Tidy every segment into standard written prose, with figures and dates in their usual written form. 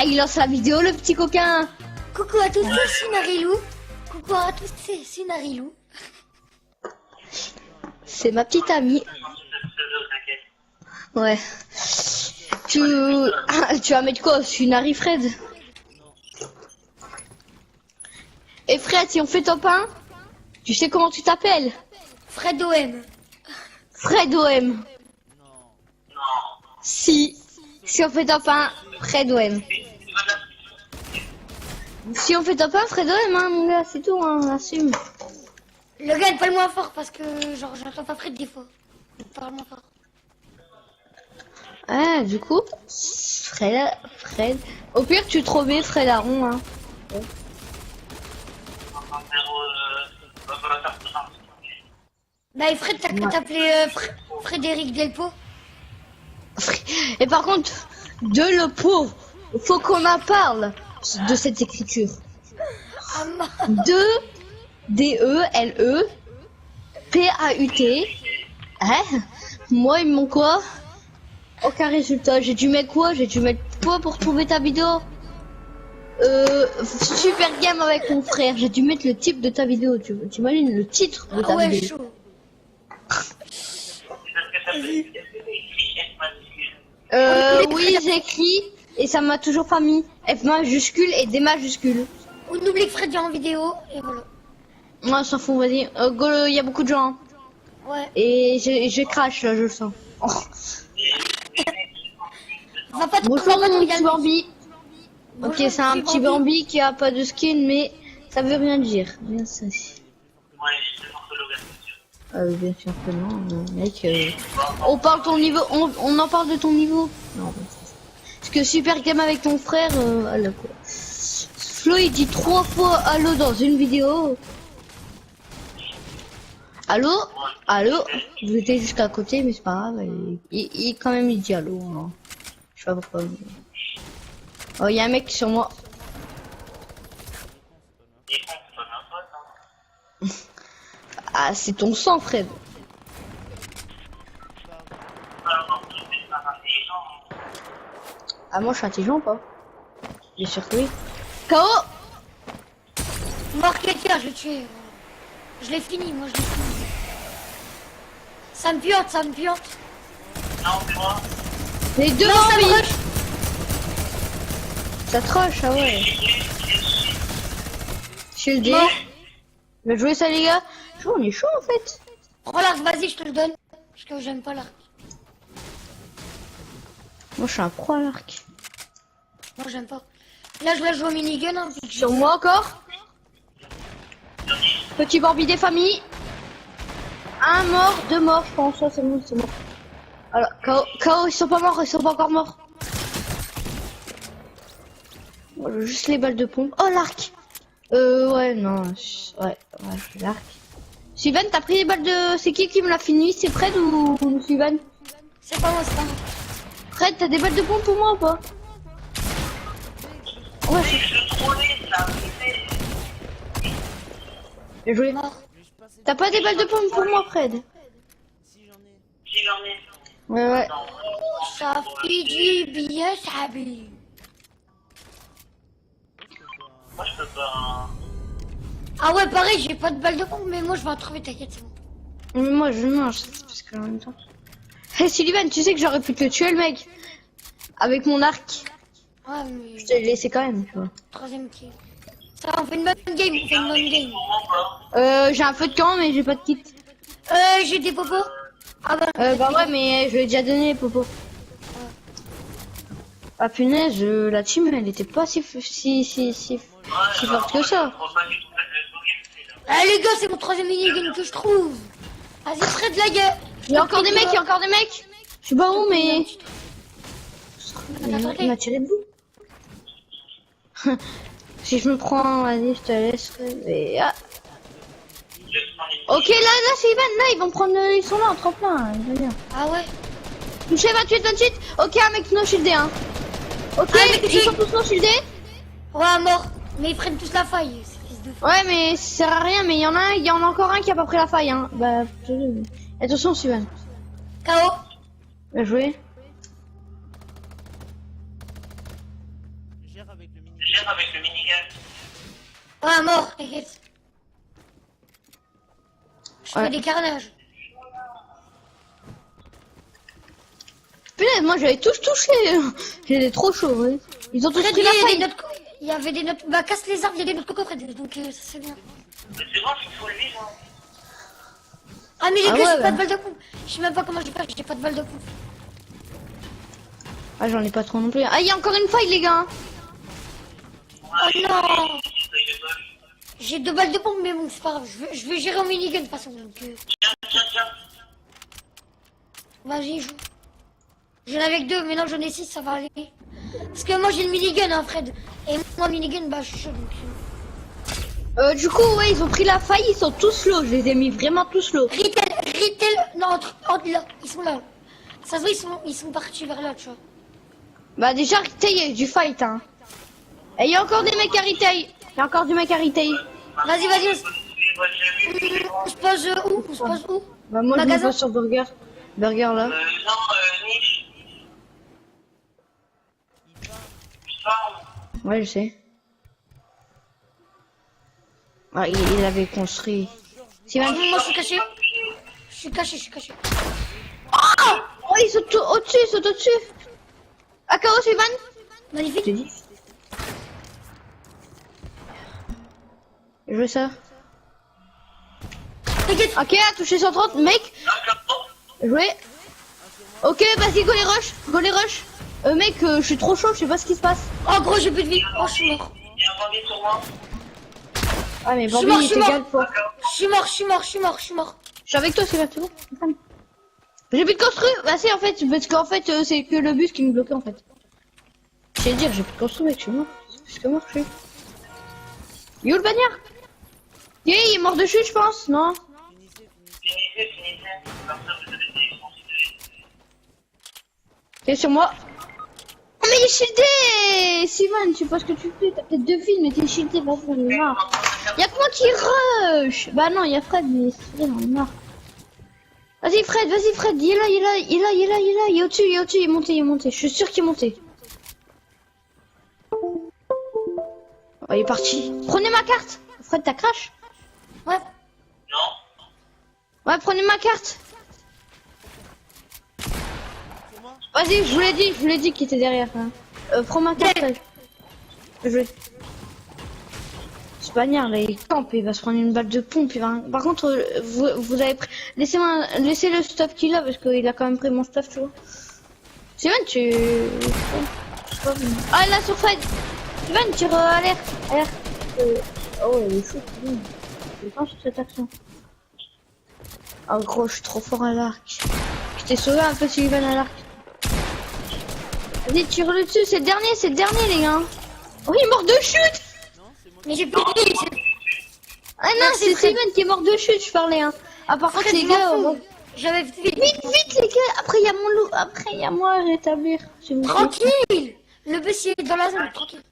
Ah, il lance la vidéo, le petit coquin. Coucou à tous, c'est Narilou. Coucou à tous, c'est Narilou. C'est ma petite amie. Ouais. Tu vas mettre quoi? Je suis Nari Fred. Et Fred, si on fait top 1, tu sais comment tu t'appelles? Fred OM. Fred OM. Si on fait top 1, Fred OM. Si on fait top 1, Fred OM, hein, mon gars, c'est tout, hein, on assume. Le gars est pas le moins fort parce que genre j'entends pas Fred des fois. Il parle moins fort. Ah, du coup, Fred. Au pire, tu trouvais Fred Aron, hein. Bah et Fred, t'as qu'à t'appeler Frédéric Delpo. Et par contre, de le pauvre, faut qu'on en parle de cette écriture. Ah, De D-E-L-E P-A-U-T. Hein? Moi, ils m'ont quoi? Aucun résultat. J'ai dû mettre quoi? J'ai dû mettre quoi pour trouver ta vidéo? Super game avec mon frère. J'ai dû mettre le type de ta vidéo. Tu imagines le titre de ta ouais, vidéo? chaud. Oui, j'écris et ça m'a toujours pas mis F majuscule et D majuscule. On oublie que Fred est en vidéo et voilà. Moi, s'en fout, vas-y. Go, il y a beaucoup de gens. Hein. Ouais. Et je crache là, je le sens. Oh. Va pas Bonjour mon il y a petit le- Bambi. Bonjour, Ok, c'est un petit Bambi qui a pas de skin, mais ça veut rien dire. Bien ça. Bien sûr que non, mec. On parle ton niveau, on en parle de ton niveau. Non. Parce que super game avec ton frère, allô quoi. Flo il dit 3 fois allô dans une vidéo. Allô, allô. Vous étiez jusqu'à côté, mais c'est pas grave. Il quand même il dit allô. Hein. Je sais pas pourquoi. Oh, il y a un mec sur moi. Ah, c'est ton sang, Fred. Ah, moi je suis intelligent ou pas? Bien sûr que oui. KO. Mort quelqu'un, je l'ai tué. Je l'ai fini, moi je l'ai fini. Ça me piante, ça me piante. Les deux Non, ça me Bambi. rush. Ça te rush, ah ouais. Shieldé. Mort. Bien joué ça les gars. On est chaud en fait. Prends l'arc, vas-y, je te le donne. Parce que j'aime pas l'arc. Moi je suis un pro à l'arc. Moi j'aime pas. Là je vais jouer au minigun. Hein, puis Sur moi encore. Petit Bambi des familles. Un mort, 2 morts je pense. C'est bon, c'est mort. Alors, KO, ils sont pas morts, ils sont pas encore morts. Moi, je veux juste les balles de pompe. Oh l'arc. Ouais, non. Ouais, l'arc. Sylvain, t'as pris les balles de... C'est qui me l'a fini? C'est Fred ou Sylvain? c'est pas moi, c'est pas moi. Fred, t'as des balles de pompe pour moi ou pas? Ouais, bien joué. Mort. T'as pas des balles de pompe pour moi, Fred? Ouais. Ça fait du bien, ça bien. Ah ouais, pareil, j'ai pas de balle de pompe, mais moi je vais en trouver, t'inquiète, c'est bon. Mais moi, je mange, parce que en même temps... Hey, Sylvain, tu sais que j'aurais pu te le tuer, le mec. Avec mon arc. Ouais, mais... Je te l'ai laissé quand même, tu vois. Troisième kill. Ça, on fait une bonne game, on fait une bonne game. J'ai un feu de camp, mais j'ai pas de kit. J'ai des popos. Ah bah, Bah ouais, mais je l'ai déjà donné, Popo. Ah punaise, la team, elle était pas si forte que ça. ah les gars, c'est mon troisième minigame que je trouve. Vas-y, Fred, la gueule. Il y a encore des mecs, Je sais pas où, mais... Il m'a tiré debout. Si je me prends, vas-y, je te laisse. Et... Ah. Ok, là, Sylvain, là, ils vont prendre... Ils sont là, en tremplin, ils vont bien. Ah ouais. Touché 28. Ok, un mec no shieldé, hein. Ok, ils sont tous no shieldés. Ouais, mort. Mais ils prennent tous la faille, ces fils de... Ouais, mais ça sert à rien, mais il y en a encore un qui a pas pris la faille, hein. Bah, attention, Sylvain. KO. Bien joué. Gère avec le mini. Ah, mort, t'inquiète. Je Ouais. fais des carnages. Punaise, moi j'avais tous touché. J'étais trop chaud, ouais. Ils ont tous Fred, pris la faille. il y avait des notes. Bah, casse les arbres, il y a des notes coco, Fred. Donc, ça c'est bien. Ah, mais les Ah gars, ouais, j'ai pas bah. de balle de pompe. Je sais même pas comment je vais faire, j'ai pas de balle de pompe. Ah, j'en ai pas trop non plus. Ah, il y a encore une faille, les gars. Oh non! J'ai 2 balles de pompe, mais bon, c'est pas grave. Je vais gérer en minigun de toute façon. Donc, vas-y, joue. J'en avais que 2, mais non, j'en ai 6, ça va aller. Parce que moi j'ai le minigun, hein, Fred. Et moi, minigun, bah, je suis chaud. Donc, Du coup, ouais, ils ont pris la faille, ils sont tous low. Je les ai mis vraiment tous low. Retail, non, entre là, ils sont là. Ça se voit, ils sont partis vers là, tu vois. Bah, déjà, Retail, il y a eu du fight, hein. Et il y a encore des mecs à Retail. Il y a encore du mec à Retail. Vas-y, on se pose où? On se pose où? Bah, moi, je me Magasin. pose sur Burger. Burger, là. Ouais, je sais. Ah, il avait construit. Simon. Moi, je suis caché. Je suis caché. Oh, ils sont au-dessus, ils sont au-dessus. Akao, Simon. Magnifique. Je te dis. Je veux ça. T'inquiète. Ok, à toucher 130, mec. Joué. Ok, vas-y, go les rush. Mec, je suis trop chaud, je sais pas ce qui se passe. Oh, gros, j'ai plus de vie. Oh, je suis mort. Ah, mais Je suis Bambi, mort, il je suis mort. t'égale toi. Je suis mort. Je suis avec toi, c'est bon. J'ai plus de construire. Bah, si, en fait, parce qu'en fait, c'est que le bus qui me bloquait, en fait. Je vais dire, j'ai plus de construire, mec, je suis mort. Je suis mort, je suis. Yo, le bagnard. Il est mort de chute, je pense, non? T'es sur moi. Oh, mais il est shieldé! Simon, tu sais pas ce que tu fais, t'as peut-être 2 filles, mais t'es shieldé, vas-y, on est marre. Y'a que moi qui rush! Bah non, y'a Fred, mais c'est vrai, on est marre. Vas-y Fred, il est là, il est au-dessus, il est monté, je suis sûr qu'il est monté. Oh, il est parti. Prenez ma carte! Fred, t'as crash? Ouais. Ouais, prenez ma carte! Vas-y, je vous l'ai dit qu'il était derrière. Hein. Prends ma carte. Ce bagnard là, il campe, il va se prendre une balle de pompe. Par contre, vous avez pris... Laissez le stuff qu'il a parce qu'il a quand même pris mon stuff, tu vois. Simon, tu... Ah là, sur Fred. Simon, tire alerte. Oh, il est fou. Je pense sur cette action. Oh gros, je suis trop fort à l'arc. Je t'ai sauvé un peu Sullivan à l'arc. Vas-y, tire-le dessus, c'est le dernier les gars. Oh, il est mort de chute. Mais j'ai plus de vie. Ah non, c'est Steven qui est mort de chute, je parlais. Hein. Ah, par contre, les gars, J'avais plus de vie. vite les gars, après il y a mon loup, après il y a moi à rétablir. s'il vous plaît. Tranquille. Le bus il est dans la zone, tranquille.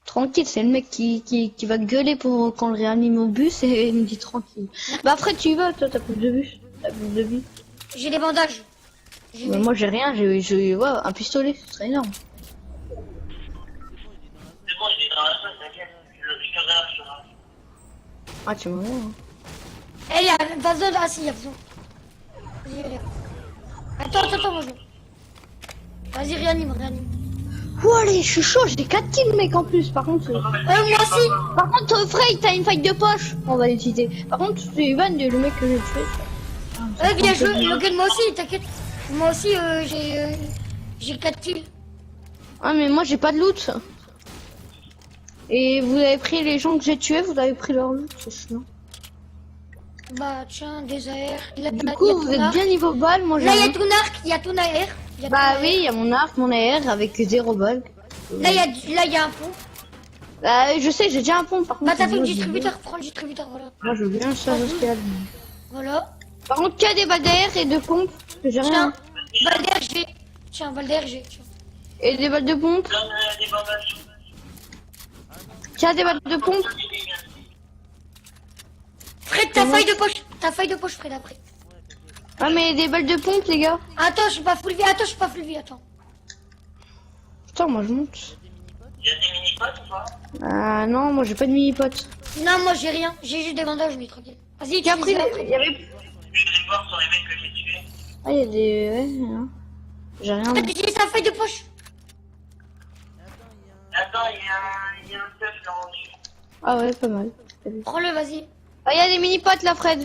Tranquille, c'est le mec qui va gueuler pour qu'on le réanime au bus et il me dit tranquille. Bah après tu y vas, toi t'as plus de bus, t'as plus de vie. J'ai des bandages. Mais moi j'ai rien, j'ai ouais, un pistolet, ce serait énorme. C'est bon, il est dans la salle, t'inquiète. Je te relâche. Ah tu m'en vois. Eh, il y a pas besoin. Ah si, il y a besoin. Vas-y, allez. Attends, moi je. Vas-y, réanime. Oh allez, je suis chaud, j'ai 4 kills mec en plus, par contre. Moi aussi. Par contre, Frey, t'as une faille de poche, on va l'utiliser. Par contre, c'est Ivan, le mec que j'ai tué. Bien joué, Logan, moi aussi, t'inquiète. Moi aussi, j'ai 4 kills. Ah mais moi j'ai pas de loot. Et vous avez pris les gens que j'ai tués, vous avez pris leur loot, c'est chiant. Bah tiens, des AR. Du coup, vous êtes bien niveau balle, moi j'ai Là, il y rien. a ton arc, il y a ton AR. Bah oui, il y a mon arc, mon AR avec 0 balles. Là, il y a un pont. Bah je sais, j'ai déjà un pont par contre. Bah t'as ton moi, distributeur, prends le distributeur, voilà. Moi je veux bien savoir ce qu'il y a dedans. Voilà. Par contre, qu'il y a des balles d'AR et de pompe, parce que j'ai rien. Tiens, balle d'RG. Tiens, balle d'RG. Et des balles de pompe. Donne des bandages. Tiens, des balles de pompe. Fred, ta feuille de poche, Fred, après. Ah mais des balles de pompe les gars. Attends, je suis pas full vie, attends. Putain, moi je monte. Il y a des mini-potes ou pas? Ah non, moi j'ai pas de mini-potes. Non, moi j'ai rien. J'ai juste des bandages, mais tranquille. Vas-y, tu J'ai appris, fais ça après. il y avait... Je vais voir sur les mecs que j'ai tués. Ah, il y a des... Ouais, non. J'ai rien. Ah, j'ai sa feuille de poche. Attends, il y a un stuff là en dessus. Ah ouais, pas mal. Prends-le, vas-y. Ah, il y a des mini-potes là, Fred.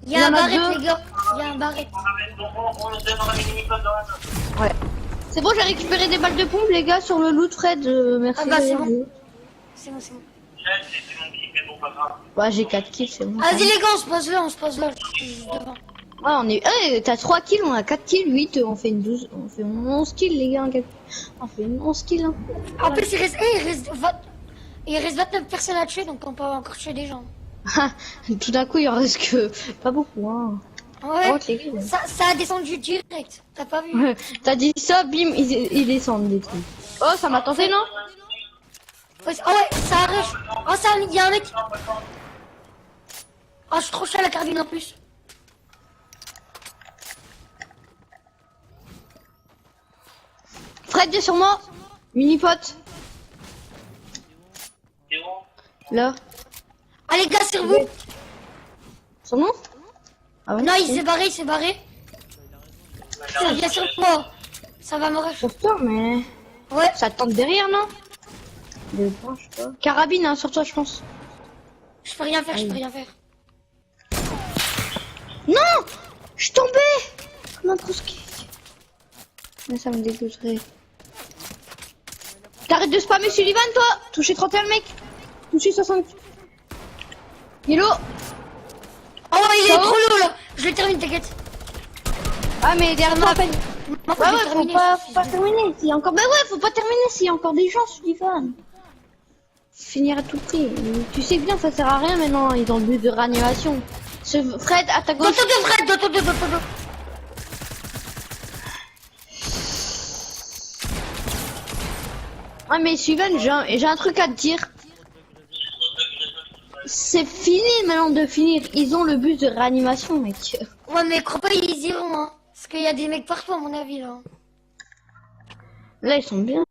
Il y a un en a barrette, deux. les gars. Il y a un barrette. On nous donnera les mini-potes dans la main. Ouais. C'est bon, j'ai récupéré des balles de pompe, les gars, sur le loot, Fred. Merci. Ah bah, c'est de- bon. C'est bon, c'est bon. Là, c'est mon kiff, mais bon, pas grave. Ouais, j'ai 4 kills, c'est bon. Vas-y, les gars, on se pose là, on se pose là. Je suis juste devant. Ouais, on est... Eh, t'as 3 kills, on a 4 kills, 8, on fait une 12... On fait 11 kills, les gars. On fait une 11 kills, hein. En plus, il reste 29 personnes à tuer, donc on peut encore tuer des gens. Tout d'un coup, il en reste que... Pas beaucoup, hein. Ouais, Oh, les gars. ça a descendu direct. T'as pas vu? Ouais, t'as dit ça, bim, ils descendent des trucs. Oh, ça m'a tenté, non? Ouais, oh ouais, ça arrête. Oh, ça, il y a un mec. Oh, je suis trop chaud à la carbine en plus. Fred, viens sur moi. Mini-pote. C'est où? Là. Ah, les gars, sur vous. Son nom? Ah ouais? Non, il s'est barré, il s'est barré. Ça vient sur moi. Ça va me rush. Putain, mais... Ouais. Ça te tente derrière, non? Je sais pas. Carabine, hein, sur toi, je pense. Je peux rien faire, je peux rien faire. Non! Je suis tombé! Comme un brusque. Mais ça me dégoûterait. T'arrêtes de spammer Sullivan, toi! Touché 31 mec! Touché 60. Hello! Oh, il est Ça va trop lourd là. Je le termine, t'inquiète. Ah, mais derrière toi, m'appelle. Ouais, ouais, faut pas terminer. S'il y a encore... Bah ouais, faut pas terminer s'il y a encore des gens, Sullivan. Finir à tout prix. Tu sais bien, ça sert à rien maintenant, ils ont le but de réanimation. Fred, à ta gauche. D'auto de Fred, d'auto de. Ah mais Sullivan, j'ai un truc à te dire. C'est fini maintenant de finir. Ils ont le bus de réanimation, mec. Ouais, mais crois pas, ils iront, hein. Parce qu'il y a des mecs partout, à mon avis, là. Là, ils sont bien.